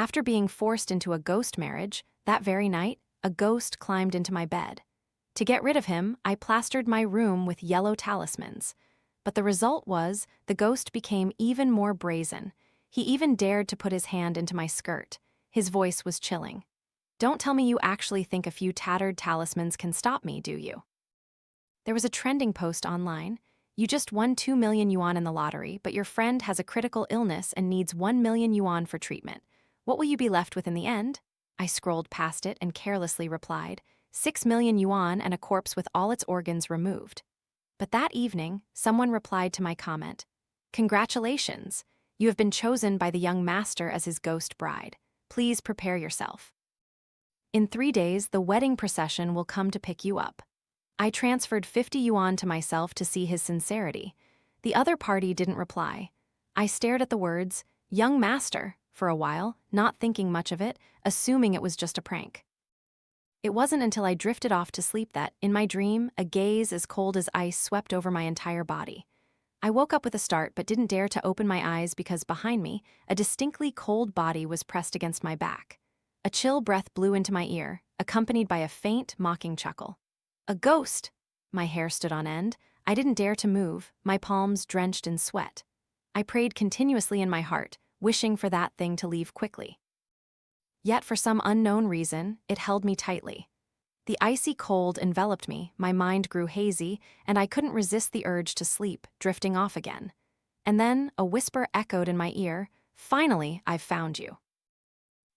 After being forced into a ghost marriage, that very night, a ghost climbed into my bed. To get rid of him, I plastered my room with yellow talismans. But the result was, the ghost became even more brazen. He even dared to put his hand into my skirt. His voice was chilling. "Don't tell me you actually think a few tattered talismans can stop me, do you?" There was a trending post online. "You just won 2 million yuan in the lottery, but your friend has a critical illness and needs 1 million yuan for treatment. What will you be left with in the end?" I scrolled past it and carelessly replied, 6 million yuan and a corpse with all its organs removed. But that evening, someone replied to my comment, "Congratulations! You have been chosen by the young master as his ghost bride. Please prepare yourself. In 3 days, the wedding procession will come to pick you up." I transferred 50 yuan to myself to see his sincerity. The other party didn't reply. I stared at the words, "Young master," for a while, not thinking much of it, assuming it was just a prank. It wasn't until I drifted off to sleep that, in my dream, a gaze as cold as ice swept over my entire body. I woke up with a start but didn't dare to open my eyes because behind me, a distinctly cold body was pressed against my back. A chill breath blew into my ear, accompanied by a faint, mocking chuckle. A ghost! My hair stood on end. I didn't dare to move, my palms drenched in sweat. I prayed continuously in my heart, wishing for that thing to leave quickly. Yet for some unknown reason, it held me tightly. The icy cold enveloped me, my mind grew hazy, and I couldn't resist the urge to sleep, drifting off again. And then a whisper echoed in my ear, "Finally, I've found you."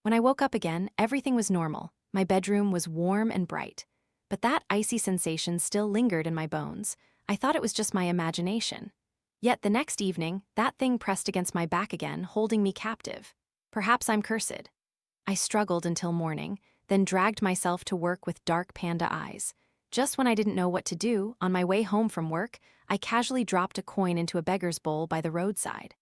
When I woke up again, everything was normal. My bedroom was warm and bright. But that icy sensation still lingered in my bones. I thought it was just my imagination. Yet the next evening, that thing pressed against my back again, holding me captive. Perhaps I'm cursed. I struggled until morning, then dragged myself to work with dark panda eyes. Just when I didn't know what to do, on my way home from work, I casually dropped a coin into a beggar's bowl by the roadside.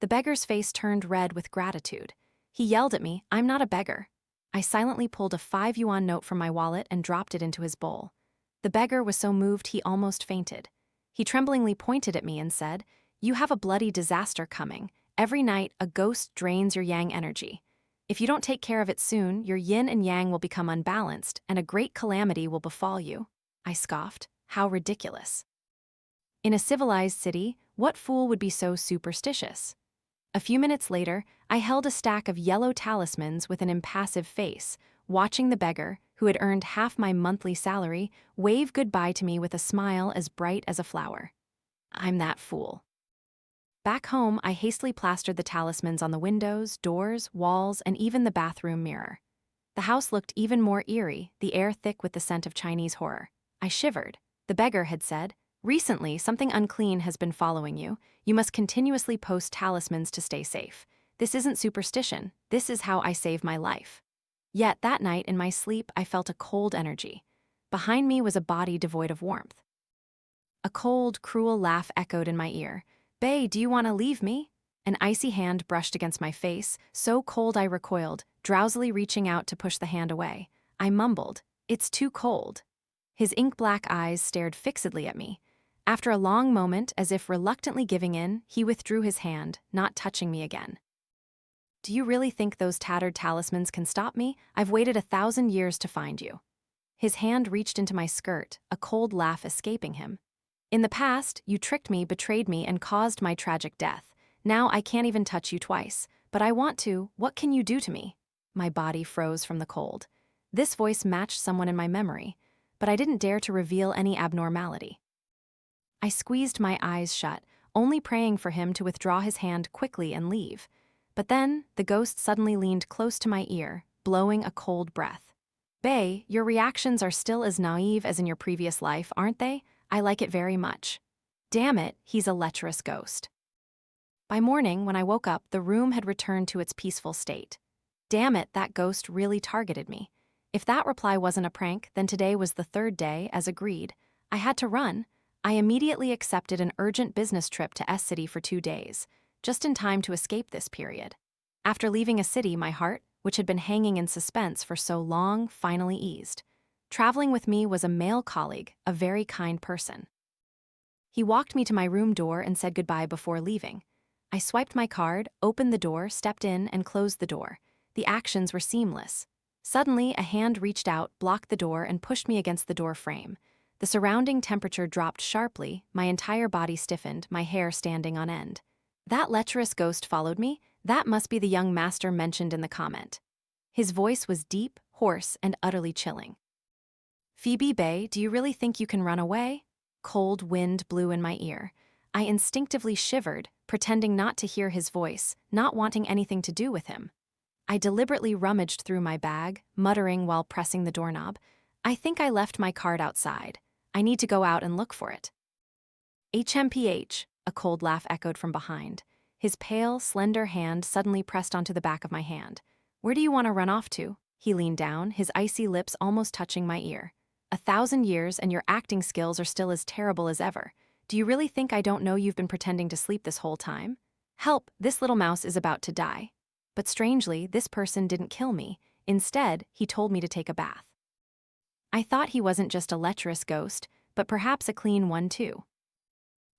The beggar's face turned red with gratitude. He yelled at me, "I'm not a beggar." I silently pulled a 5 yuan note from my wallet and dropped it into his bowl. The beggar was so moved he almost fainted. He tremblingly pointed at me and said, "You have a bloody disaster coming. Every night, a ghost drains your yang energy. If you don't take care of it soon, your yin and yang will become unbalanced, and a great calamity will befall you." I scoffed. How ridiculous. In a civilized city, what fool would be so superstitious? A few minutes later, I held a stack of yellow talismans with an impassive face, watching the beggar, who had earned half my monthly salary, wave goodbye to me with a smile as bright as a flower. I'm that fool. Back home, I hastily plastered the talismans on the windows, doors, walls, and even the bathroom mirror. The house looked even more eerie, the air thick with the scent of Chinese horror. I shivered. The beggar had said, "Recently, something unclean has been following you. You must continuously post talismans to stay safe. This isn't superstition. This is how I save my life." Yet that night, in my sleep, I felt a cold energy. Behind me was a body devoid of warmth. A cold, cruel laugh echoed in my ear. "Bae, do you want to leave me?" An icy hand brushed against my face, so cold I recoiled, drowsily reaching out to push the hand away. I mumbled, "It's too cold." His ink-black eyes stared fixedly at me. After a long moment, as if reluctantly giving in, he withdrew his hand, not touching me again. "Do you really think those tattered talismans can stop me? I've waited 1,000 years to find you." His hand reached into my skirt, a cold laugh escaping him. "In the past, you tricked me, betrayed me, and caused my tragic death. Now I can't even touch you twice. But I want to. What can you do to me?" My body froze from the cold. This voice matched someone in my memory, but I didn't dare to reveal any abnormality. I squeezed my eyes shut, only praying for him to withdraw his hand quickly and leave. But then, the ghost suddenly leaned close to my ear, blowing a cold breath. "Bae, your reactions are still as naive as in your previous life, aren't they? I like it very much." Damn it, he's a lecherous ghost. By morning, when I woke up, the room had returned to its peaceful state. Damn it, that ghost really targeted me. If that reply wasn't a prank, then today was the 3rd day, as agreed. I had to run. I immediately accepted an urgent business trip to S City for 2 days, just in time to escape this period. After leaving a city, my heart, which had been hanging in suspense for so long, finally eased. Traveling with me was a male colleague, a very kind person. He walked me to my room door and said goodbye before leaving. I swiped my card, opened the door, stepped in, and closed the door. The actions were seamless. Suddenly, a hand reached out, blocked the door, and pushed me against the door frame. The surrounding temperature dropped sharply, my entire body stiffened, my hair standing on end. That lecherous ghost followed me? That must be the young master mentioned in the comment. His voice was deep, hoarse, and utterly chilling. Phoebe Bay, do you really think you can run away? Cold wind blew in my ear. I instinctively shivered, pretending not to hear his voice, not wanting anything to do with him. I deliberately rummaged through my bag, muttering while pressing the doorknob. I think I left my card outside. I need to go out and look for it. HMPH, a cold laugh echoed from behind. His pale, slender hand suddenly pressed onto the back of my hand. Where do you want to run off to? He leaned down, his icy lips almost touching my ear. 1,000 years and your acting skills are still as terrible as ever. Do you really think I don't know you've been pretending to sleep this whole time? Help, this little mouse is about to die. But strangely, this person didn't kill me. Instead, he told me to take a bath. I thought he wasn't just a lecherous ghost, but perhaps a clean one too.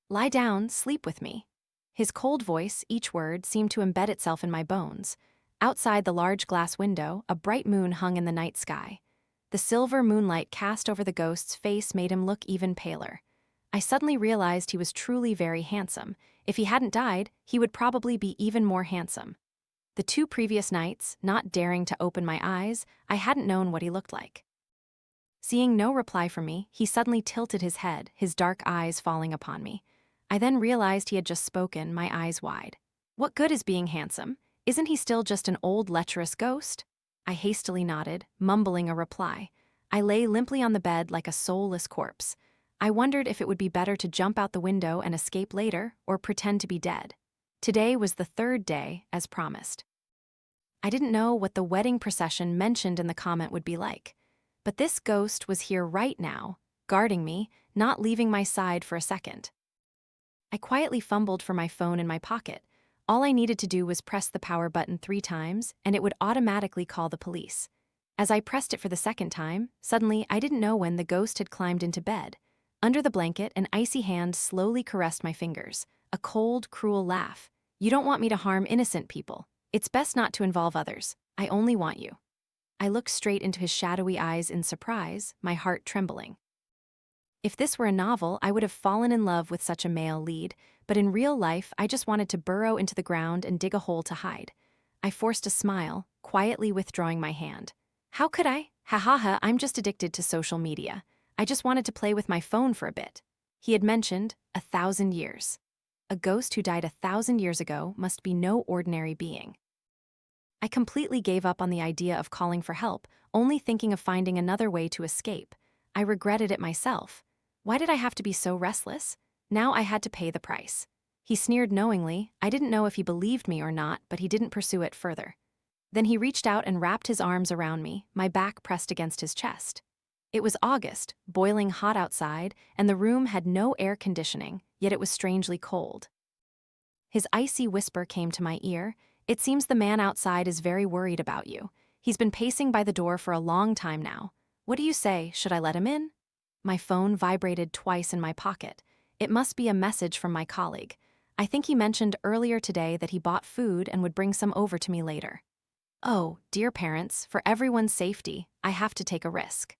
Lie down, sleep with me. His cold voice, each word, seemed to embed itself in my bones. Outside the large glass window, a bright moon hung in the night sky. The silver moonlight cast over the ghost's face made him look even paler. I suddenly realized he was truly very handsome. If he hadn't died, he would probably be even more handsome. The 2 previous nights, not daring to open my eyes, I hadn't known what he looked like. Seeing no reply from me, he suddenly tilted his head, his dark eyes falling upon me. I then realized he had just spoken, my eyes wide. What good is being handsome? Isn't he still just an old lecherous ghost? I hastily nodded, mumbling a reply. I lay limply on the bed like a soulless corpse. I wondered if it would be better to jump out the window and escape later, or pretend to be dead. Today was the 3rd day, as promised. I didn't know what the wedding procession mentioned in the comment would be like. But this ghost was here right now, guarding me, not leaving my side for a second. I quietly fumbled for my phone in my pocket. All I needed to do was press the power button 3 times, and it would automatically call the police. As I pressed it for the 2nd time, suddenly I didn't know when the ghost had climbed into bed. Under the blanket, an icy hand slowly caressed my fingers. A cold, cruel laugh. You don't want me to harm innocent people. It's best not to involve others. I only want you. I looked straight into his shadowy eyes in surprise, my heart trembling. If this were a novel, I would have fallen in love with such a male lead, but in real life, I just wanted to burrow into the ground and dig a hole to hide. I forced a smile, quietly withdrawing my hand. How could I? Ha ha ha, I'm just addicted to social media. I just wanted to play with my phone for a bit. He had mentioned 1,000 years. A ghost who died 1,000 years ago must be no ordinary being. I completely gave up on the idea of calling for help, only thinking of finding another way to escape. I regretted it myself. Why did I have to be so restless? Now I had to pay the price. He sneered knowingly. I didn't know if he believed me or not, but he didn't pursue it further. Then he reached out and wrapped his arms around me, my back pressed against his chest. It was August, boiling hot outside, and the room had no air conditioning, yet it was strangely cold. His icy whisper came to my ear. It seems the man outside is very worried about you. He's been pacing by the door for a long time now. What do you say? Should I let him in? My phone vibrated twice in my pocket. It must be a message from my colleague. I think he mentioned earlier today that he bought food and would bring some over to me later. Oh, dear parents, for everyone's safety, I have to take a risk.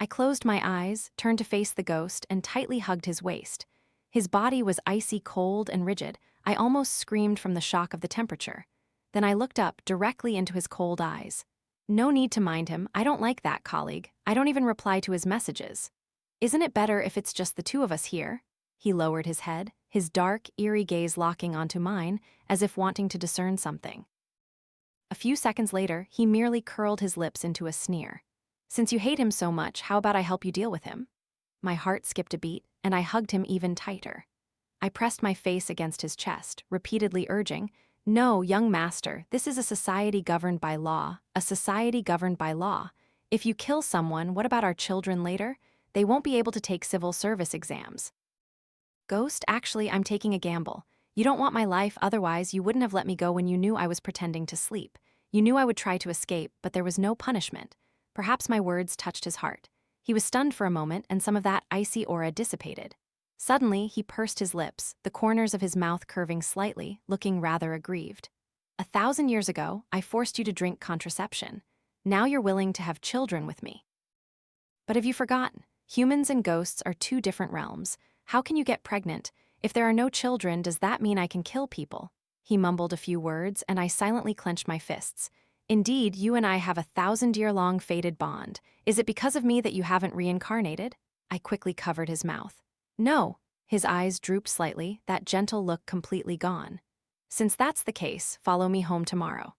I closed my eyes, turned to face the ghost, and tightly hugged his waist. His body was icy cold and rigid. I almost screamed from the shock of the temperature. Then I looked up directly into his cold eyes. No need to mind him. I don't like that, colleague. I don't even reply to his messages. Isn't it better if it's just the 2 of us here? He lowered his head, his dark, eerie gaze locking onto mine, as if wanting to discern something. A few seconds later, he merely curled his lips into a sneer. Since you hate him so much, how about I help you deal with him? My heart skipped a beat, and I hugged him even tighter. I pressed my face against his chest, repeatedly urging, No, young master, this is a society governed by law, a society governed by law. If you kill someone, what about our children later? They won't be able to take civil service exams. Ghost, actually, I'm taking a gamble. You don't want my life, otherwise you wouldn't have let me go when you knew I was pretending to sleep. You knew I would try to escape, but there was no punishment. Perhaps my words touched his heart. He was stunned for a moment, and some of that icy aura dissipated. Suddenly, he pursed his lips, the corners of his mouth curving slightly, looking rather aggrieved. 1,000 years ago, I forced you to drink contraception. Now you're willing to have children with me. But have you forgotten? Humans and ghosts are two different realms. How can you get pregnant? If there are no children, does that mean I can kill people? He mumbled a few words, and I silently clenched my fists. Indeed, you and I have a 1,000-year-long fated bond. Is it because of me that you haven't reincarnated? I quickly covered his mouth. No. His eyes drooped slightly, that gentle look completely gone. Since that's the case, follow me home tomorrow.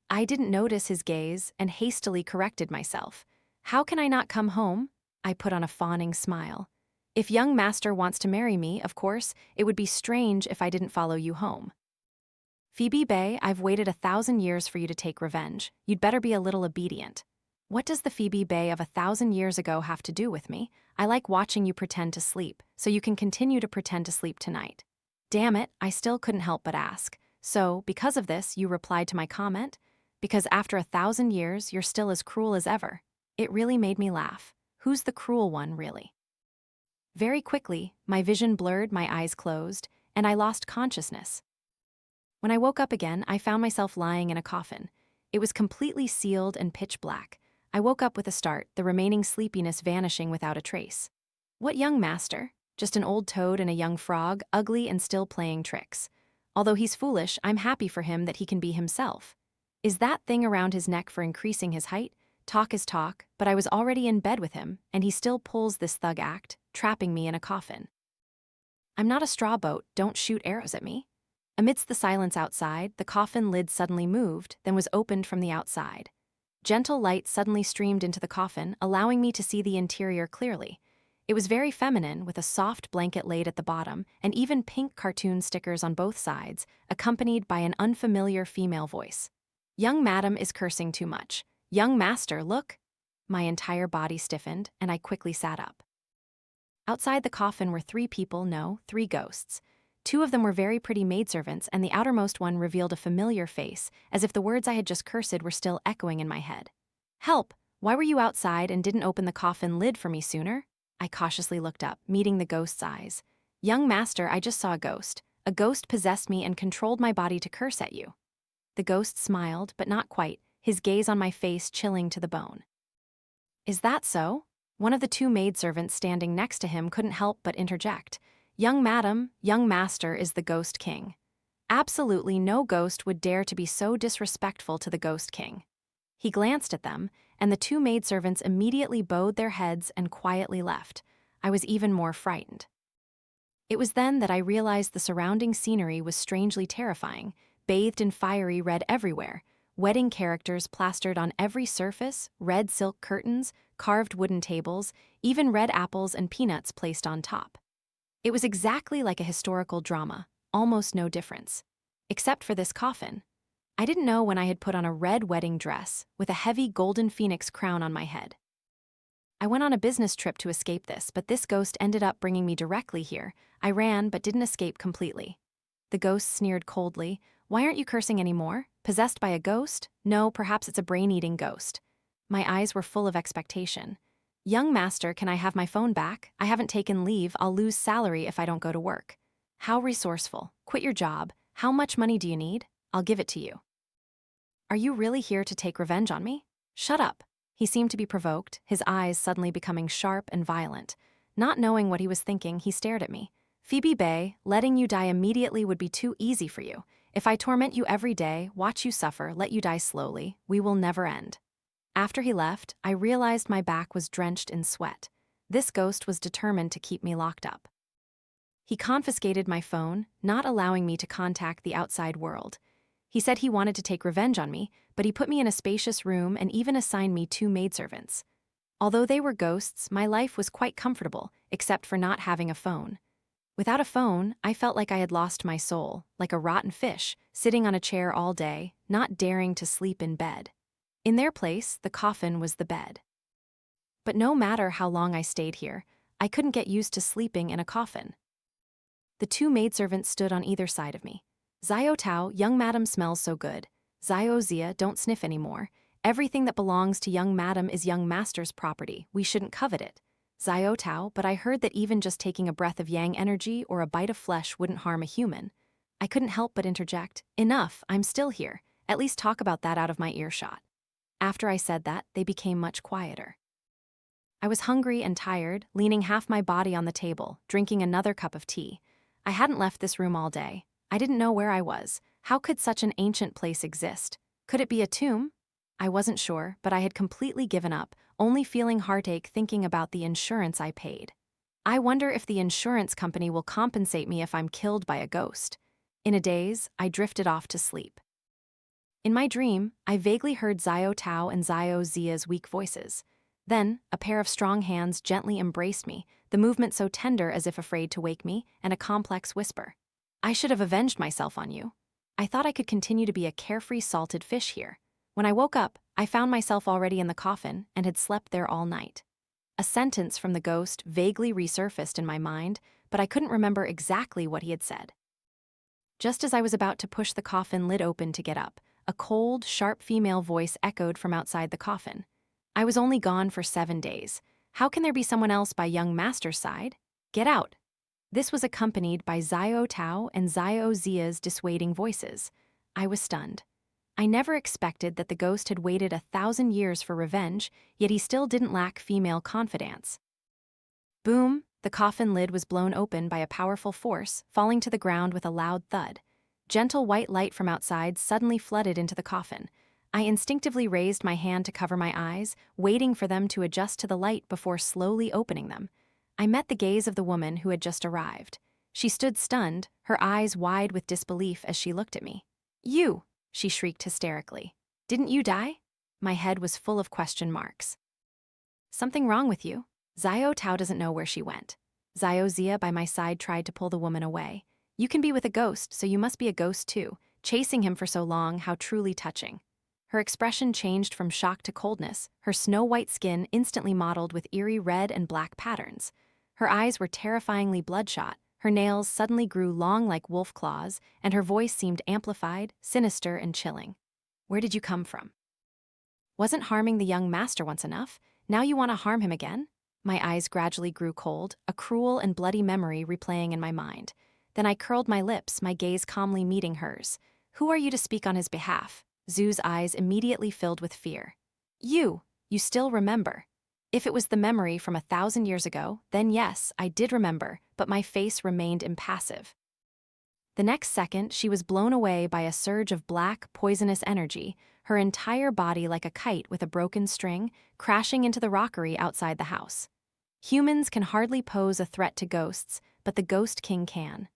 I didn't notice his gaze and hastily corrected myself. How can I not come home? I put on a fawning smile. If young master wants to marry me, of course, it would be strange if I didn't follow you home. Phoebe Bay, I've waited 1,000 years for you to take revenge. You'd better be a little obedient. What does the Phoebe Bay of 1,000 years ago have to do with me? I like watching you pretend to sleep, so you can continue to pretend to sleep tonight. Damn it, I still couldn't help but ask. So, because of this, you replied to my comment? Because after 1,000 years, you're still as cruel as ever. It really made me laugh. Who's the cruel one, really? Very quickly, my vision blurred, my eyes closed, and I lost consciousness. When I woke up again, I found myself lying in a coffin. It was completely sealed and pitch black. I woke up with a start, the remaining sleepiness vanishing without a trace. What young master? Just an old toad and a young frog, ugly and still playing tricks. Although he's foolish, I'm happy for him that he can be himself. Is that thing around his neck for increasing his height? Talk is talk, but I was already in bed with him, and he still pulls this thug act, trapping me in a coffin. I'm not a straw boat, don't shoot arrows at me. Amidst the silence outside, the coffin lid suddenly moved, then was opened from the outside. Gentle light suddenly streamed into the coffin, allowing me to see the interior clearly. It was very feminine, with a soft blanket laid at the bottom, and even pink cartoon stickers on both sides, accompanied by an unfamiliar female voice. Young madam is cursing too much. Young master, look! My entire body stiffened, and I quickly sat up. Outside the coffin were 3 people, no, 3 ghosts. 2 of them were very pretty maidservants, and the outermost one revealed a familiar face, as if the words I had just cursed were still echoing in my head. Help! Why were you outside and didn't open the coffin lid for me sooner? I cautiously looked up, meeting the ghost's eyes. Young master, I just saw a ghost. A ghost possessed me and controlled my body to curse at you. The ghost smiled, but not quite, his gaze on my face chilling to the bone. Is that so? One of the 2 maidservants standing next to him couldn't help but interject. Young madam, young master is the ghost king. Absolutely no ghost would dare to be so disrespectful to the ghost king. He glanced at them, and the 2 maidservants immediately bowed their heads and quietly left. I was even more frightened. It was then that I realized the surrounding scenery was strangely terrifying, bathed in fiery red everywhere, wedding characters plastered on every surface, red silk curtains, carved wooden tables, even red apples and peanuts placed on top. It was exactly like a historical drama, almost no difference. Except for this coffin. I didn't know when I had put on a red wedding dress, with a heavy golden phoenix crown on my head. I went on a business trip to escape this, but this ghost ended up bringing me directly here. I ran, but didn't escape completely. The ghost sneered coldly. Why aren't you cursing anymore? Possessed by a ghost? No, perhaps it's a brain-eating ghost. My eyes were full of expectation. Young master, can I have my phone back? I haven't taken leave, I'll lose salary if I don't go to work. How resourceful. Quit your job. How much money do you need? I'll give it to you. Are you really here to take revenge on me? Shut up. He seemed to be provoked, his eyes suddenly becoming sharp and violent. Not knowing what he was thinking, he stared at me. Phoebe Bay, letting you die immediately would be too easy for you. If I torment you every day, watch you suffer, let you die slowly, we will never end. After he left, I realized my back was drenched in sweat. This ghost was determined to keep me locked up. He confiscated my phone, not allowing me to contact the outside world. He said he wanted to take revenge on me, but he put me in a spacious room and even assigned me 2 maidservants. Although they were ghosts, my life was quite comfortable, except for not having a phone. Without a phone, I felt like I had lost my soul, like a rotten fish, sitting on a chair all day, not daring to sleep in bed. In their place, the coffin was the bed. But no matter how long I stayed here, I couldn't get used to sleeping in a coffin. The 2 maidservants stood on either side of me. Zio Tao, young madam smells so good. Zio Zia, don't sniff anymore. Everything that belongs to young madam is young master's property, we shouldn't covet it. Xiao Tao, but I heard that even just taking a breath of yang energy or a bite of flesh wouldn't harm a human. I couldn't help but interject, enough, I'm still here. At least talk about that out of my earshot. After I said that, they became much quieter. I was hungry and tired, leaning half my body on the table, drinking another cup of tea. I hadn't left this room all day. I didn't know where I was. How could such an ancient place exist? Could it be a tomb? I wasn't sure, but I had completely given up, only feeling heartache thinking about the insurance I paid. I wonder if the insurance company will compensate me if I'm killed by a ghost. In a daze, I drifted off to sleep. In my dream, I vaguely heard Xiao Tao and Xiao Zia's weak voices. Then, a pair of strong hands gently embraced me, the movement so tender as if afraid to wake me, and a complex whisper. I should have avenged myself on you. I thought I could continue to be a carefree salted fish here. When I woke up, I found myself already in the coffin and had slept there all night. A sentence from the ghost vaguely resurfaced in my mind, but I couldn't remember exactly what he had said. Just as I was about to push the coffin lid open to get up, a cold, sharp female voice echoed from outside the coffin. I was only gone for 7 days. How can there be someone else by young master's side? Get out. This was accompanied by Xiao Tao and Xiao Zia's dissuading voices. I was stunned. I never expected that the ghost had waited 1,000 years for revenge, yet he still didn't lack female confidence. Boom, the coffin lid was blown open by a powerful force, falling to the ground with a loud thud. Gentle white light from outside suddenly flooded into the coffin. I instinctively raised my hand to cover my eyes, waiting for them to adjust to the light before slowly opening them. I met the gaze of the woman who had just arrived. She stood stunned, her eyes wide with disbelief as she looked at me. "You!" she shrieked hysterically. "Didn't you die?" My head was full of question marks. "Something wrong with you?" Xiao Tao doesn't know where she went. Xiao Zia by my side tried to pull the woman away. "You can be with a ghost, so you must be a ghost too. Chasing him for so long, how truly touching." Her expression changed from shock to coldness, her snow-white skin instantly mottled with eerie red and black patterns. Her eyes were terrifyingly bloodshot, her nails suddenly grew long like wolf claws, and her voice seemed amplified, sinister, and chilling. "Where did you come from? Wasn't harming the young master once enough? Now you want to harm him again?" My eyes gradually grew cold, a cruel and bloody memory replaying in my mind. Then I curled my lips, my gaze calmly meeting hers. "Who are you to speak on his behalf?" Zhu's eyes immediately filled with fear. You still remember." If it was the memory from 1,000 years ago, then yes, I did remember, but my face remained impassive. The next second, she was blown away by a surge of black, poisonous energy, her entire body like a kite with a broken string, crashing into the rockery outside the house. Humans can hardly pose a threat to ghosts, but the Ghost King can.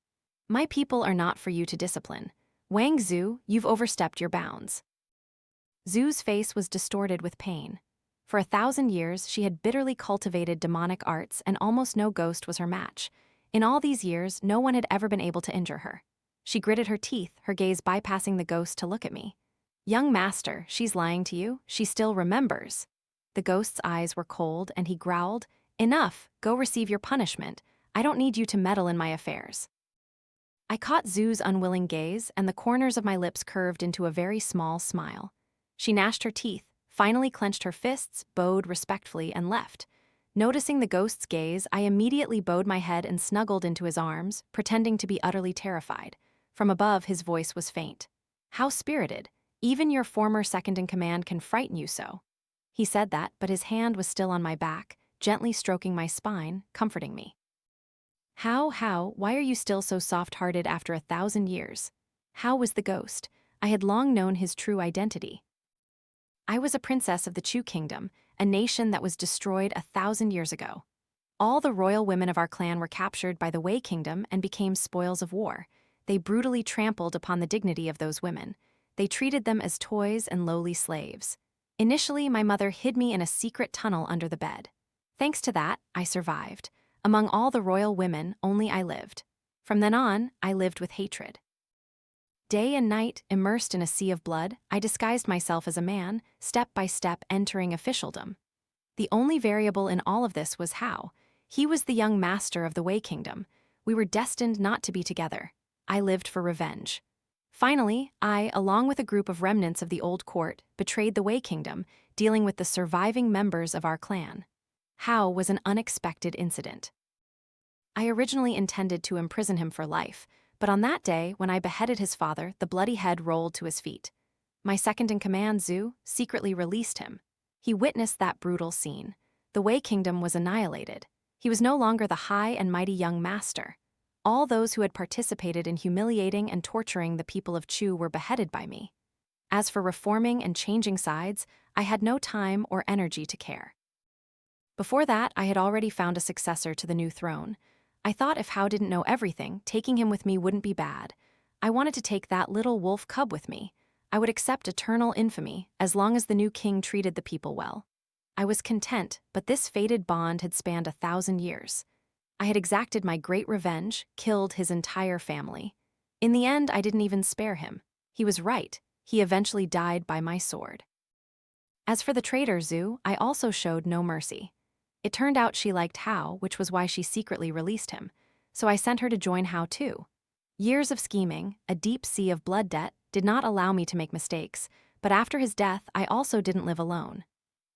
"My people are not for you to discipline. Wang Zhu, you've overstepped your bounds." Zhu's face was distorted with pain. For 1,000 years, she had bitterly cultivated demonic arts, and almost no ghost was her match. In all these years, no one had ever been able to injure her. She gritted her teeth, her gaze bypassing the ghost to look at me. "Young master, she's lying to you. She still remembers." The ghost's eyes were cold, and he growled, "Enough, go receive your punishment. I don't need you to meddle in my affairs." I caught Zhu's unwilling gaze, and the corners of my lips curved into a very small smile. She gnashed her teeth, finally clenched her fists, bowed respectfully, and left. Noticing the ghost's gaze, I immediately bowed my head and snuggled into his arms, pretending to be utterly terrified. From above, his voice was faint. "How spirited. Even your former second-in-command can frighten you so." He said that, but his hand was still on my back, gently stroking my spine, comforting me. Why are you still so soft-hearted after 1,000 years?" How was the ghost? I had long known his true identity. I was a princess of the Chu Kingdom, a nation that was destroyed 1,000 years ago. All the royal women of our clan were captured by the Wei Kingdom and became spoils of war. They brutally trampled upon the dignity of those women. They treated them as toys and lowly slaves. Initially, my mother hid me in a secret tunnel under the bed. Thanks to that, I survived. Among all the royal women, only I lived. From then on, I lived with hatred. Day and night, immersed in a sea of blood, I disguised myself as a man, step by step entering officialdom. The only variable in all of this was how. He was the young master of the Wei Kingdom. We were destined not to be together. I lived for revenge. Finally, I, along with a group of remnants of the old court, betrayed the Wei Kingdom, dealing with the surviving members of our clan. How was an unexpected incident. I originally intended to imprison him for life, but on that day, when I beheaded his father, the bloody head rolled to his feet. My second-in-command, Zhu, secretly released him. He witnessed that brutal scene. The Wei Kingdom was annihilated. He was no longer the high and mighty young master. All those who had participated in humiliating and torturing the people of Chu were beheaded by me. As for reforming and changing sides, I had no time or energy to care. Before that, I had already found a successor to the new throne. I thought if Hao didn't know everything, taking him with me wouldn't be bad. I wanted to take that little wolf cub with me. I would accept eternal infamy as long as the new king treated the people well. I was content, but this fated bond had spanned 1,000 years. I had exacted my great revenge, killed his entire family. In the end, I didn't even spare him. He was right. He eventually died by my sword. As for the traitor Zhu, I also showed no mercy. It turned out she liked Hao, which was why she secretly released him. So I sent her to join Hao too. Years of scheming, a deep sea of blood debt, did not allow me to make mistakes, but after his death, I also didn't live alone.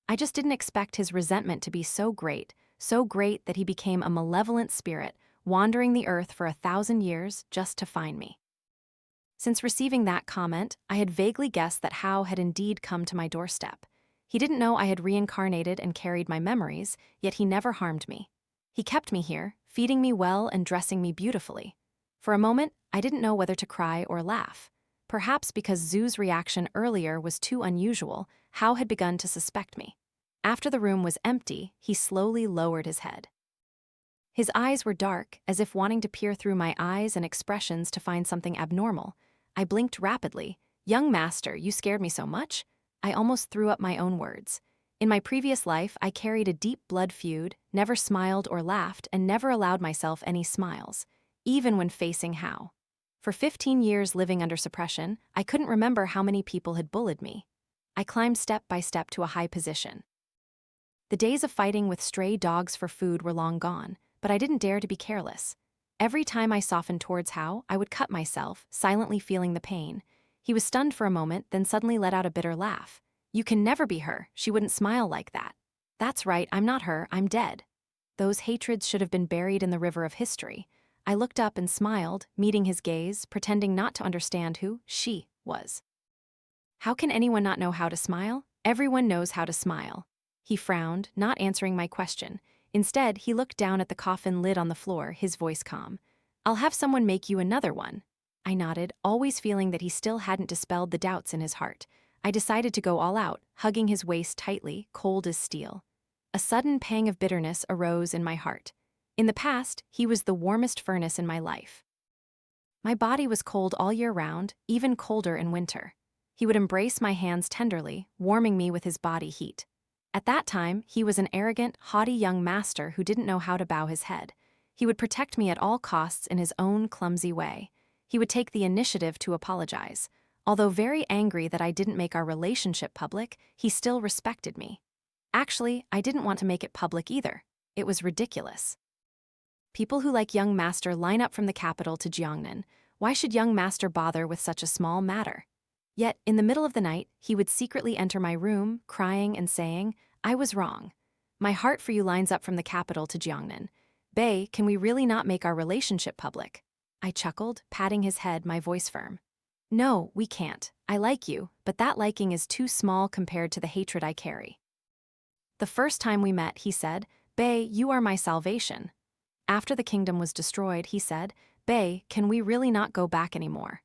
I just didn't expect his resentment to be so great that he became a malevolent spirit, wandering the earth for 1,000 years just to find me. Since receiving that comment, I had vaguely guessed that Hao had indeed come to my doorstep. He didn't know I had reincarnated and carried my memories, yet he never harmed me. He kept me here, feeding me well and dressing me beautifully. For a moment, I didn't know whether to cry or laugh. Perhaps because Zhu's reaction earlier was too unusual, Hao had begun to suspect me. After the room was empty, he slowly lowered his head. His eyes were dark, as if wanting to peer through my eyes and expressions to find something abnormal. I blinked rapidly. "Young master, you scared me so much?" I almost threw up my own words. In my previous life, I carried a deep blood feud, never smiled or laughed, and never allowed myself any smiles, even when facing Hao. For 15 years living under suppression, I couldn't remember how many people had bullied me. I climbed step by step to a high position. The days of fighting with stray dogs for food were long gone, but I didn't dare to be careless. Every time I softened towards Hao, I would cut myself, silently feeling the pain. He was stunned for a moment, then suddenly let out a bitter laugh. "You can never be her. She wouldn't smile like that." "That's right, I'm not her, I'm dead." Those hatreds should have been buried in the river of history. I looked up and smiled, meeting his gaze, pretending not to understand who she was. "How can anyone not know how to smile? Everyone knows how to smile." He frowned, not answering my question. Instead, he looked down at the coffin lid on the floor, his voice calm. "I'll have someone make you another one." I nodded, always feeling that he still hadn't dispelled the doubts in his heart. I decided to go all out, hugging his waist tightly, cold as steel. A sudden pang of bitterness arose in my heart. In the past, he was the warmest furnace in my life. My body was cold all year round, even colder in winter. He would embrace my hands tenderly, warming me with his body heat. At that time, he was an arrogant, haughty young master who didn't know how to bow his head. He would protect me at all costs in his own clumsy way. He would take the initiative to apologize. Although very angry that I didn't make our relationship public, he still respected me. Actually, I didn't want to make it public either. It was ridiculous. People who like young master line up from the capital to Jiangnan. Why should young master bother with such a small matter? Yet, in the middle of the night, he would secretly enter my room, crying and saying, "I was wrong. My heart for you lines up from the capital to Jiangnan. Bei, can we really not make our relationship public?" I chuckled, patting his head, my voice firm. "No, we can't. I like you, but that liking is too small compared to the hatred I carry." The first time we met, he said, "Bei, you are my salvation." After the kingdom was destroyed, he said, "Bei, can we really not go back anymore?"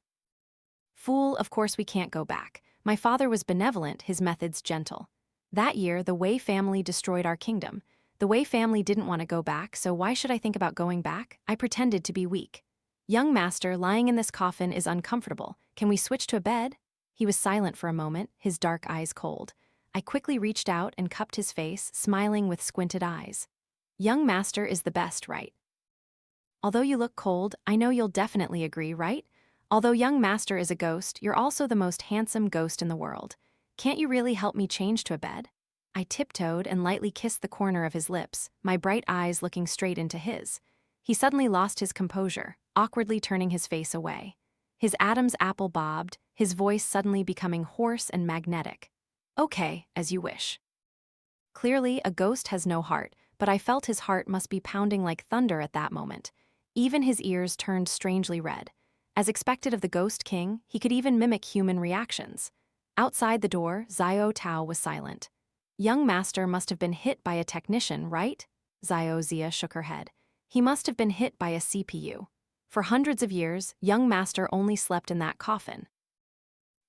"Fool, of course we can't go back. My father was benevolent, his methods gentle. That year, the Wei family destroyed our kingdom. The Wei family didn't want to go back, so why should I think about going back?" I pretended to be weak. "Young master, lying in this coffin is uncomfortable. Can we switch to a bed?" He was silent for a moment, his dark eyes cold. I quickly reached out and cupped his face, smiling with squinted eyes. "Young master is the best, right? Although you look cold, I know you'll definitely agree, right? Although young master is a ghost, you're also the most handsome ghost in the world. Can't you really help me change to a bed?" I tiptoed and lightly kissed the corner of his lips, my bright eyes looking straight into his. He suddenly lost his composure, awkwardly turning his face away. His Adam's apple bobbed, his voice suddenly becoming hoarse and magnetic. "Okay, as you wish." Clearly, a ghost has no heart, but I felt his heart must be pounding like thunder at that moment. Even his ears turned strangely red. As expected of the Ghost King, he could even mimic human reactions. Outside the door, Xiao Tao was silent. Young master must have been hit by a technician, right? Xiao Zia shook her head. He must have been hit by a CPU. For hundreds of years, young master only slept in that coffin.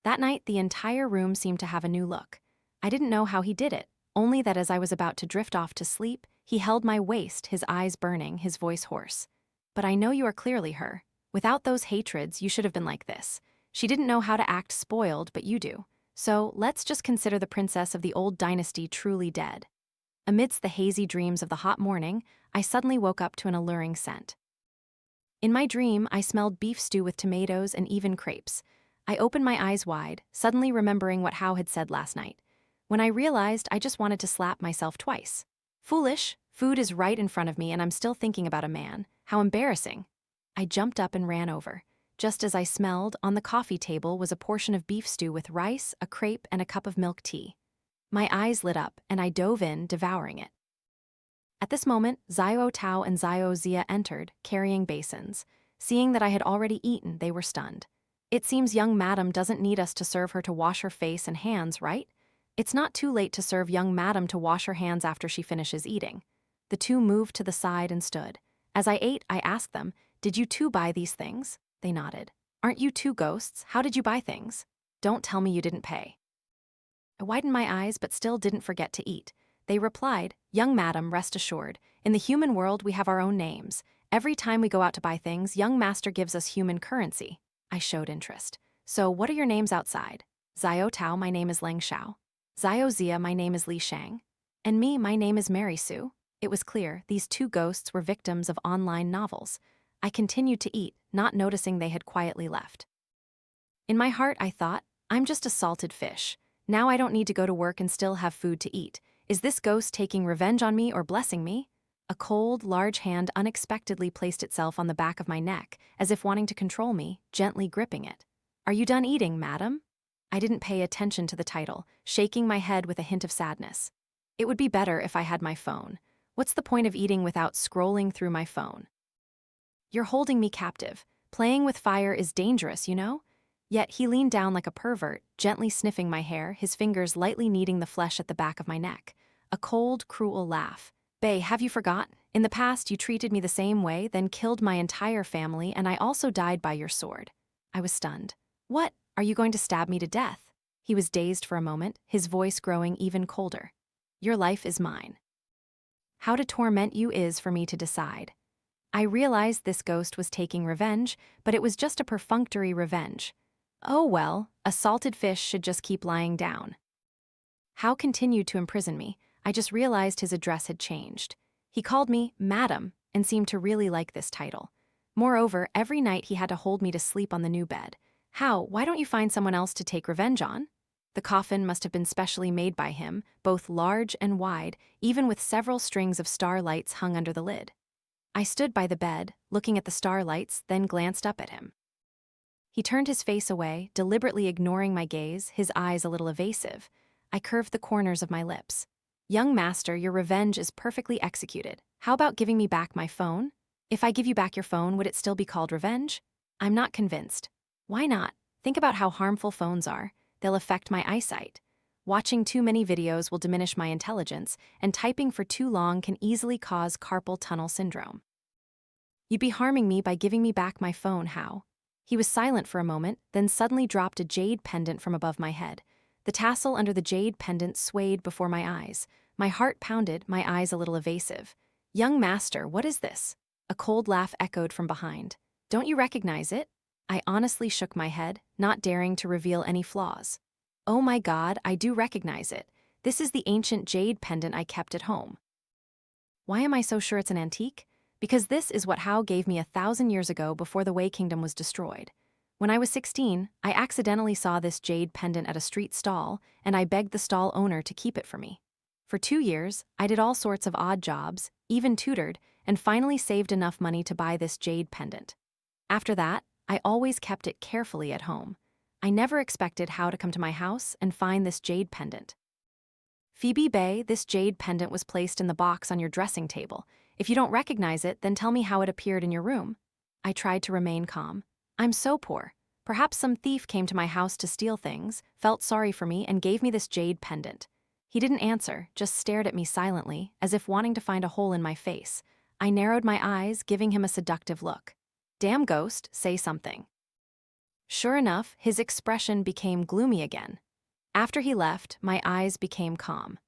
That night, the entire room seemed to have a new look. I didn't know how he did it, only that as I was about to drift off to sleep, he held my waist, his eyes burning, his voice hoarse. But I know you are clearly her. Without those hatreds, you should have been like this. She didn't know how to act spoiled, but you do. So let's just consider the princess of the old dynasty truly dead. Amidst the hazy dreams of the hot morning, I suddenly woke up to an alluring scent. In my dream, I smelled beef stew with tomatoes and even crepes. I opened my eyes wide, suddenly remembering what Hao had said last night. When I realized, I just wanted to slap myself twice. Foolish, food is right in front of me and I'm still thinking about a man. How embarrassing. I jumped up and ran over. Just as I smelled, on the coffee table was a portion of beef stew with rice, a crepe, and a cup of milk tea. My eyes lit up, and I dove in, devouring it. At this moment, Xiao Tao and Xiao Zia entered, carrying basins. Seeing that I had already eaten, they were stunned. It seems young madam doesn't need us to serve her to wash her face and hands, right? It's not too late to serve young madam to wash her hands after she finishes eating. The two moved to the side and stood. As I ate, I asked them, "Did you two buy these things?" They nodded. "Aren't you two ghosts? How did you buy things? Don't tell me you didn't pay." I widened my eyes but still didn't forget to eat. They replied, "Young madam, rest assured. In the human world, we have our own names. Every time we go out to buy things, young master gives us human currency." I showed interest. "So what are your names outside?" "Xiao Tao, my name is Lang Xiao. Xiao Zia, my name is Li Shang. And me, my name is Mary Sue." It was clear these two ghosts were victims of online novels. I continued to eat, not noticing they had quietly left. In my heart, I thought, I'm just a salted fish. Now I don't need to go to work and still have food to eat. Is this ghost taking revenge on me or blessing me? A cold, large hand unexpectedly placed itself on the back of my neck, as if wanting to control me, gently gripping it. "Are you done eating, madam?" I didn't pay attention to the title, shaking my head with a hint of sadness. It would be better if I had my phone. What's the point of eating without scrolling through my phone? "You're holding me captive. Playing with fire is dangerous, you know?" Yet he leaned down like a pervert, gently sniffing my hair, his fingers lightly kneading the flesh at the back of my neck. A cold, cruel laugh. "Bae, have you forgotten? In the past, you treated me the same way, then killed my entire family, and I also died by your sword." I was stunned. "What? Are you going to stab me to death?" He was dazed for a moment, his voice growing even colder. "Your life is mine. How to torment you is for me to decide." I realized this ghost was taking revenge, but it was just a perfunctory revenge. Oh well, a salted fish should just keep lying down. Hao continued to imprison me. I just realized his address had changed. He called me Madam and seemed to really like this title. Moreover, every night he had to hold me to sleep on the new bed. "Hao, why don't you find someone else to take revenge on?" The coffin must have been specially made by him, both large and wide, even with several strings of starlights hung under the lid. I stood by the bed, looking at the starlights, then glanced up at him. He turned his face away, deliberately ignoring my gaze, his eyes a little evasive. I curved the corners of my lips. "Young master, your revenge is perfectly executed. How about giving me back my phone? If I give you back your phone, would it still be called revenge?" I'm not convinced. Why not? Think about how harmful phones are. They'll affect my eyesight. Watching too many videos will diminish my intelligence, and typing for too long can easily cause carpal tunnel syndrome. You'd be harming me by giving me back my phone, Hao. He was silent for a moment, then suddenly dropped a jade pendant from above my head. The tassel under the jade pendant swayed before my eyes. My heart pounded, my eyes a little evasive. "Young master, what is this?" A cold laugh echoed from behind. "Don't you recognize it?" I honestly shook my head, not daring to reveal any flaws. "Oh my God, I do recognize it. This is the ancient jade pendant I kept at home." Why am I so sure it's an antique? Because this is what Hao gave me 1,000 years ago before the Wei Kingdom was destroyed. When I was 16, I accidentally saw this jade pendant at a street stall, and I begged the stall owner to keep it for me. For 2 years, I did all sorts of odd jobs, even tutored, and finally saved enough money to buy this jade pendant. After that, I always kept it carefully at home. I never expected Hao to come to my house and find this jade pendant. Phoebe Bay, this jade pendant was placed in the box on your dressing table. If you don't recognize it, then tell me how it appeared in your room. I tried to remain calm. I'm so poor. Perhaps some thief came to my house to steal things, felt sorry for me, and gave me this jade pendant. He didn't answer, just stared at me silently, as if wanting to find a hole in my face. I narrowed my eyes, giving him a seductive look. Damn ghost, say something. Sure enough, his expression became gloomy again. After he left, my eyes became calm.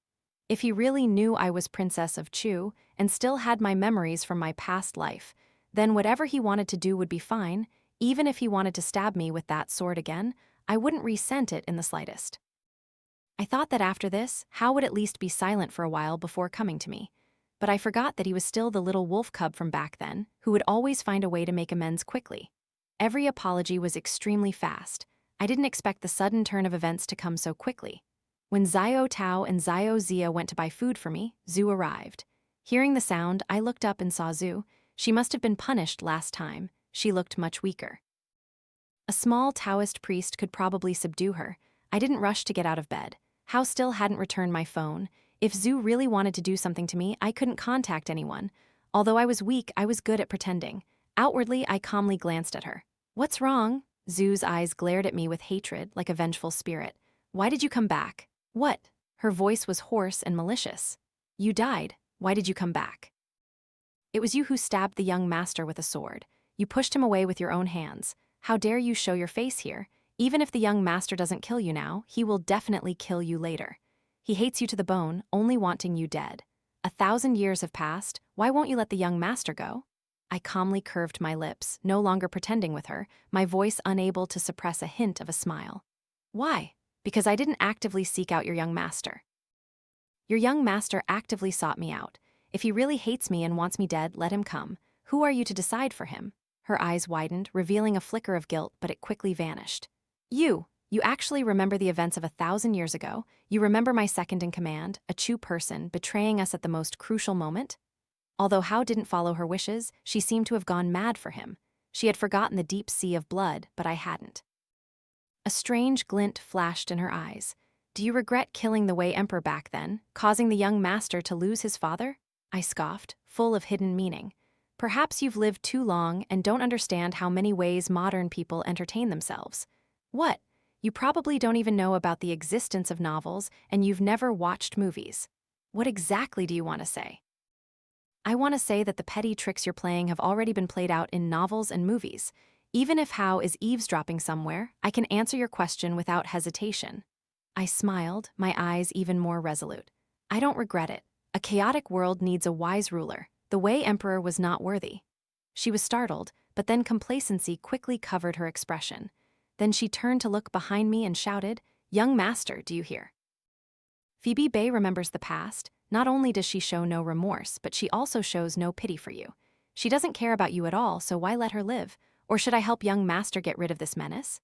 If he really knew I was Princess of Chu and still had my memories from my past life, then whatever he wanted to do would be fine. Even if he wanted to stab me with that sword again, I wouldn't resent it in the slightest. I thought that after this, Hao would at least be silent for a while before coming to me. But I forgot that he was still the little wolf cub from back then, who would always find a way to make amends quickly. Every apology was extremely fast. I didn't expect the sudden turn of events to come so quickly. When Xiao Tao and Xiao Zia went to buy food for me, Zhu arrived. Hearing the sound, I looked up and saw Zhu. She must have been punished last time. She looked much weaker. A small Taoist priest could probably subdue her. I didn't rush to get out of bed. Hao still hadn't returned my phone. If Zhu really wanted to do something to me, I couldn't contact anyone. Although I was weak, I was good at pretending. Outwardly, I calmly glanced at her. What's wrong? Zhu's eyes glared at me with hatred, like a vengeful spirit. Why did you come back? What? Her voice was hoarse and malicious. You died. Why did you come back? It was you who stabbed the young master with a sword. You pushed him away with your own hands. How dare you show your face here? Even if the young master doesn't kill you now, he will definitely kill you later. He hates you to the bone, only wanting you dead. 1,000 years have passed. Why won't you let the young master go? I calmly curved my lips, no longer pretending with her, my voice unable to suppress a hint of a smile. Why? Because I didn't actively seek out your young master. Your young master actively sought me out. If he really hates me and wants me dead, let him come. Who are you to decide for him? Her eyes widened, revealing a flicker of guilt, but it quickly vanished. You actually remember the events of 1,000 years ago. You remember my second in command, a Chu person, betraying us at the most crucial moment? Although Hao didn't follow her wishes, she seemed to have gone mad for him. She had forgotten the deep sea of blood, but I hadn't. A strange glint flashed in her eyes. Do you regret killing the Wei Emperor back then, causing the young master to lose his father? I scoffed, full of hidden meaning. Perhaps you've lived too long and don't understand how many ways modern people entertain themselves. What? You probably don't even know about the existence of novels, and you've never watched movies. What exactly do you want to say? I want to say that the petty tricks you're playing have already been played out in novels and movies. Even if Hao is eavesdropping somewhere, I can answer your question without hesitation. I smiled, my eyes even more resolute. I don't regret it. A chaotic world needs a wise ruler. The Wei Emperor was not worthy. She was startled, but then complacency quickly covered her expression. Then she turned to look behind me and shouted, "Young master, do you hear?" Phoebe Bay remembers the past. Not only does she show no remorse, but she also shows no pity for you. She doesn't care about you at all, so why let her live? Or should I help young master get rid of this menace?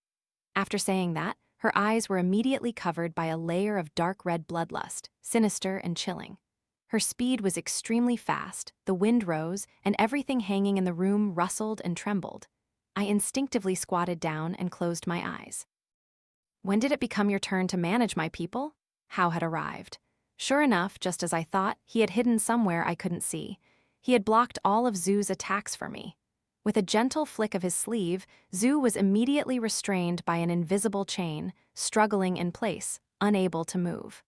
After saying that, her eyes were immediately covered by a layer of dark red bloodlust, sinister and chilling. Her speed was extremely fast, the wind rose, and everything hanging in the room rustled and trembled. I instinctively squatted down and closed my eyes. When did it become your turn to manage my people? Hao had arrived. Sure enough, just as I thought, he had hidden somewhere I couldn't see. He had blocked all of Zhu's attacks for me. With a gentle flick of his sleeve, Zhu was immediately restrained by an invisible chain, struggling in place, unable to move.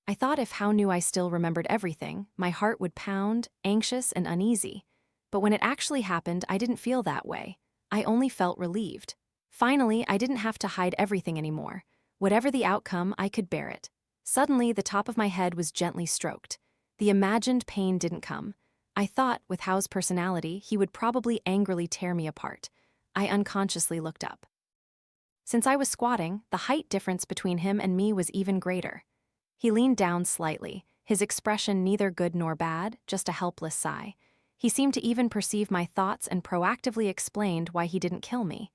I thought if Hao knew I still remembered everything, my heart would pound, anxious and uneasy. But when it actually happened, I didn't feel that way. I only felt relieved. Finally, I didn't have to hide everything anymore. Whatever the outcome, I could bear it. Suddenly, the top of my head was gently stroked. The imagined pain didn't come. I thought, with Hao's personality, he would probably angrily tear me apart. I unconsciously looked up. Since I was squatting, the height difference between him and me was even greater. He leaned down slightly, his expression neither good nor bad, just a helpless sigh. He seemed to even perceive my thoughts and proactively explained why he didn't kill me.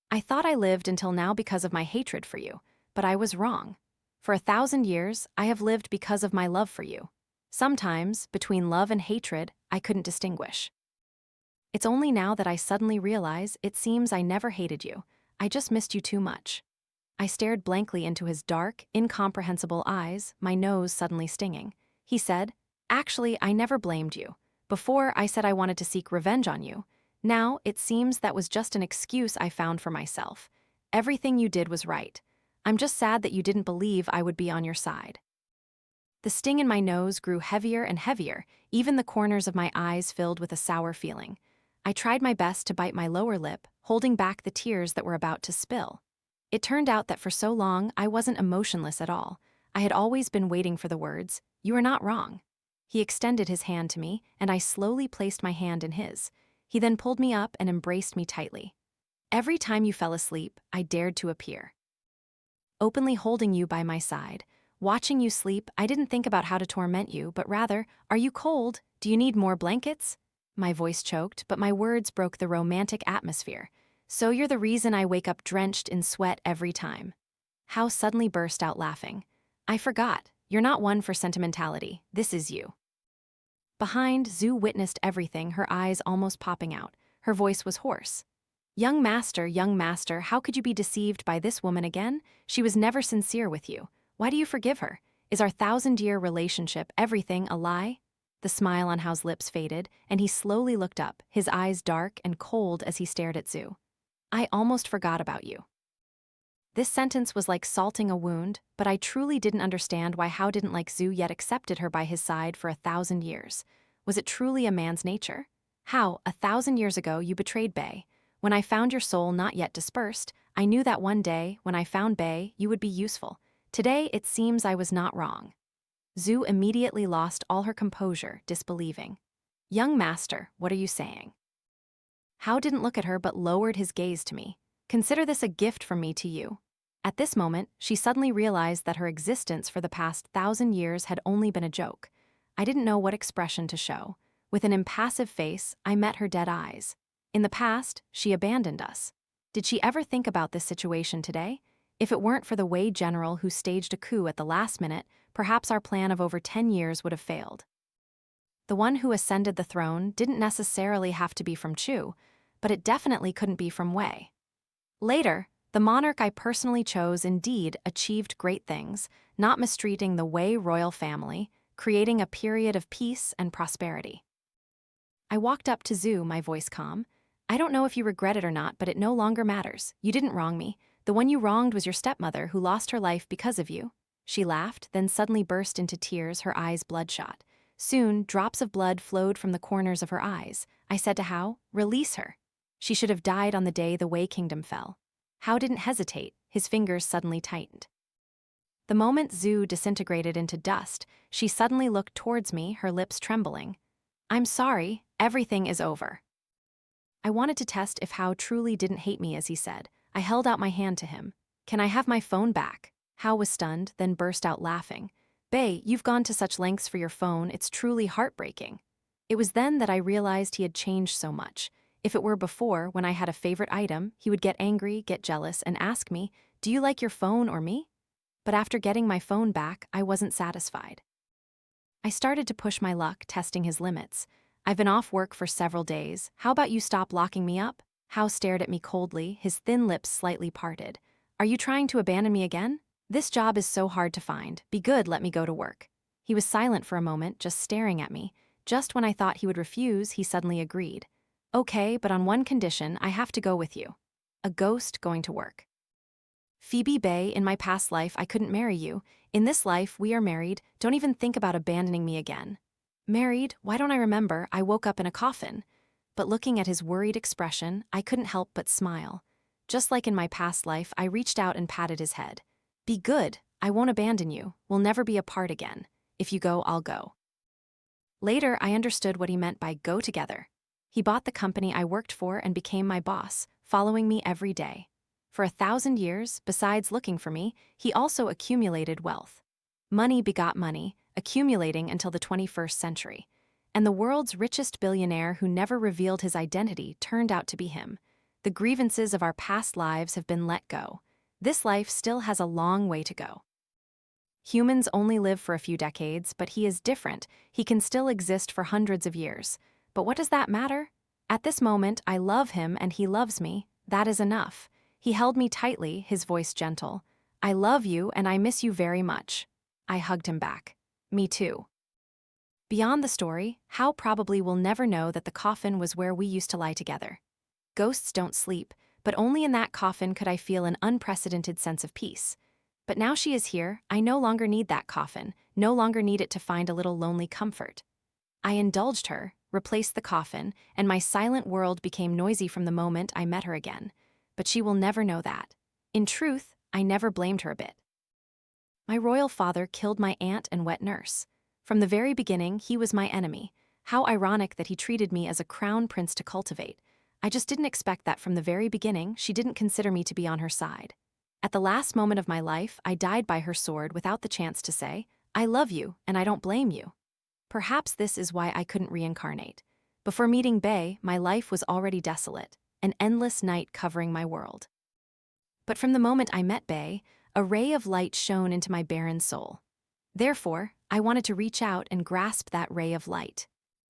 I thought I lived until now because of my hatred for you, but I was wrong. For 1,000 years, I have lived because of my love for you. Sometimes, between love and hatred, I couldn't distinguish. It's only now that I suddenly realize it seems I never hated you. I just missed you too much. I stared blankly into his dark, incomprehensible eyes, my nose suddenly stinging. He said, "Actually, I never blamed you. Before, I said I wanted to seek revenge on you. Now, it seems that was just an excuse I found for myself. Everything you did was right. I'm just sad that you didn't believe I would be on your side." The sting in my nose grew heavier and heavier, even the corners of my eyes filled with a sour feeling. I tried my best to bite my lower lip, holding back the tears that were about to spill. It turned out that for so long I wasn't emotionless at all. I had always been waiting for the words, "You are not wrong." He extended his hand to me, and I slowly placed my hand in his. He then pulled me up and embraced me tightly. "Every time you fell asleep, I dared to appear, openly holding you by my side. Watching you sleep, I didn't think about how to torment you, but rather, are you cold? Do you need more blankets?" My voice choked, but my words broke the romantic atmosphere. "So you're the reason I wake up drenched in sweat every time." Hao suddenly burst out laughing. "I forgot. You're not one for sentimentality. This is you." Behind, Zhu witnessed everything, her eyes almost popping out. Her voice was hoarse. Young master, how could you be deceived by this woman again? She was never sincere with you. Why do you forgive her? Is our 1,000-year relationship everything a lie?" The smile on Hao's lips faded, and he slowly looked up, his eyes dark and cold as he stared at Zhu. "I almost forgot about you." This sentence was like salting a wound, but I truly didn't understand why Hao didn't like Zhu yet accepted her by his side for 1,000 years. Was it truly a man's nature? "Hao, 1,000 years ago you betrayed Bei. When I found your soul not yet dispersed, I knew that one day, when I found Bei, you would be useful. Today, it seems I was not wrong." Zhu immediately lost all her composure, disbelieving. "Young master, what are you saying?" Hao didn't look at her but lowered his gaze to me. "Consider this a gift from me to you." At this moment, she suddenly realized that her existence for the past 1,000 years had only been a joke. I didn't know what expression to show. With an impassive face, I met her dead eyes. In the past, she abandoned us. Did she ever think about this situation today? If it weren't for the Wei general who staged a coup at the last minute, perhaps our plan of over 10 years would have failed. The one who ascended the throne didn't necessarily have to be from Chu, but it definitely couldn't be from Wei. Later, the monarch I personally chose indeed achieved great things, not mistreating the Wei royal family, creating a period of peace and prosperity. I walked up to Zhu, my voice calm. "I don't know if you regret it or not, but it no longer matters. You didn't wrong me. The one you wronged was your stepmother, who lost her life because of you." She laughed, then suddenly burst into tears, her eyes bloodshot. Soon, drops of blood flowed from the corners of her eyes. I said to Hao, "Release her. She should have died on the day the Wei kingdom fell." Hao didn't hesitate, his fingers suddenly tightened. The moment Zhu disintegrated into dust, she suddenly looked towards me, her lips trembling. "I'm sorry, everything is over." I wanted to test if Hao truly didn't hate me as he said. I held out my hand to him. "Can I have my phone back?" Hao was stunned, then burst out laughing. "Bei, you've gone to such lengths for your phone, it's truly heartbreaking." It was then that I realized he had changed so much. If it were before, when I had a favorite item, he would get angry, get jealous, and ask me, "Do you like your phone or me?" But after getting my phone back, I wasn't satisfied. I started to push my luck, testing his limits. "I've been off work for several days. How about you stop locking me up?" Hao stared at me coldly, his thin lips slightly parted. "Are you trying to abandon me again? This job is so hard to find. Be good, let me go to work." He was silent for a moment, just staring at me. Just when I thought he would refuse, he suddenly agreed. "Okay, but on one condition, I have to go with you." A ghost going to work. "Phoebe Bei, in my past life, I couldn't marry you. In this life, we are married. Don't even think about abandoning me again." Married? Why don't I remember? I woke up in a coffin. But looking at his worried expression, I couldn't help but smile. Just like in my past life, I reached out and patted his head. "Be good. I won't abandon you. We'll never be apart again. If you go, I'll go." Later, I understood what he meant by go together. He bought the company I worked for and became my boss, following me every day. For 1,000 years, besides looking for me, he also accumulated wealth. Money begot money, accumulating until the 21st century. And the world's richest billionaire who never revealed his identity turned out to be him. The grievances of our past lives have been let go. This life still has a long way to go. Humans only live for a few decades, but he is different. He can still exist for hundreds of years. But what does that matter? At this moment, I love him and he loves me. That is enough. He held me tightly, his voice gentle. I love you and I miss you very much. I hugged him back. Me too. Beyond the story, Hao probably will never know that the coffin was where we used to lie together. Ghosts don't sleep, but only in that coffin could I feel an unprecedented sense of peace. But now she is here, I no longer need that coffin, no longer need it to find a little lonely comfort. I indulged her, replaced the coffin, and my silent world became noisy from the moment I met her again. But she will never know that. In truth, I never blamed her a bit. My royal father killed my aunt and wet nurse. From the very beginning, he was my enemy. How ironic that he treated me as a crown prince to cultivate. I just didn't expect that from the very beginning she didn't consider me to be on her side. At the last moment of my life, I died by her sword without the chance to say, I love you and I don't blame you. Perhaps this is why I couldn't reincarnate. Before meeting Bae, my life was already desolate, an endless night covering my world. But from the moment I met Bae, a ray of light shone into my barren soul. Therefore, I wanted to reach out and grasp that ray of light.